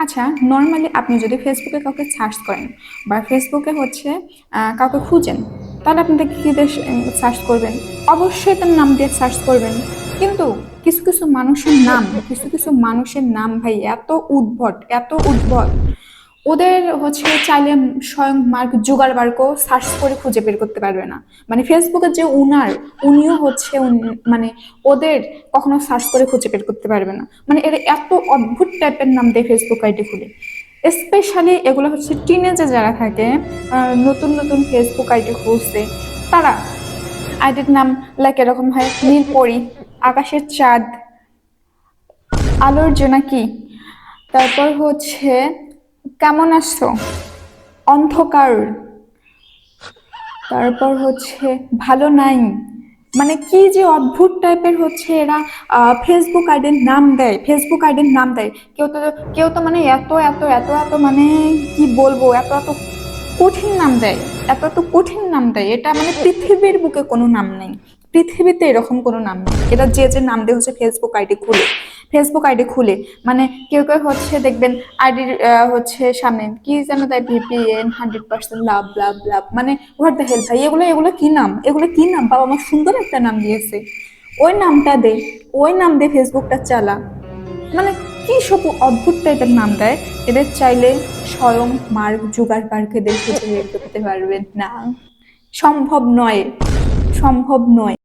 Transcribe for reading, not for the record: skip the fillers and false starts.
আচ্ছা, নর্মালি আপনি যদি ফেসবুকে কাউকে সার্চ করেন বা ফেসবুকে কাউকে খুঁজেন, তাহলে আপনি তাকে কি দিয়ে সার্চ করবেন? অবশ্যই তার নাম দিয়ে সার্চ করবেন। কিন্তু কিছু কিছু মানুষের নাম ভাই এত উদ্ভট, এত উদ্ভট। ওদের চাইলে স্বয়ং মার্ক জুগারবার্গও সার্চ করে খুঁজে বের করতে পারবে না। মানে ফেসবুকের যে উনার, উনিও মানে ওদের কখনো সার্চ করে খুঁজে বের করতে পারবে না। মানে এর এত অদ্ভুত টাইপের নাম দেয় ফেসবুক আইডি খুলে। স্পেশালি এগুলো টিনেজে যারা থাকে, নতুন নতুন ফেসবুক আইডি খুলছে, তারা আইডির নাম লাইক এরকম হয়: নীলপরি, আকাশের চাঁদ, আলোর জোনাকি, তারপর কেমন আছো, অন্ধকার, তারপর ভালো নাই। মানে কি যে অদ্ভুত টাইপের এরা ফেসবুক আইডির নাম দেয়, ফেসবুক আইডির নাম দেয়। কেউ তো মানে এত এত এত এত মানে কি বলবো, এত এত কঠিন নাম দেয়, এত এত কঠিন নাম দেয়। এটা মানে পৃথিবীর বুকে কোনো নাম নেই, পৃথিবীতে এরকম কোনো নাম নেই। এটা যে নাম দিয়ে ফেসবুক আইডি খুলে মানে কেউ কেউ দেখবেন আইডির সামনে কি যেন দেয়: ভিপিএন, 100% লাভ লাভ লাভ। মানে হোয়াট দ্য হেল ভাই, এগুলো এগুলো কি নাম, এগুলো কি নাম? বাবা আমার সুন্দর একটা নাম দিয়েছে, ওই নামটা দে, ওই নাম দিয়ে ফেসবুকটা চালা। মানে কি সব অদ্ভুত টাইপের নাম দেয়। এদের চাইলে স্বয়ং মার্ক জুগারবার্গ এদের খুঁজে বের করতে পারবেন না। সম্ভব নয়, সম্ভব নয়।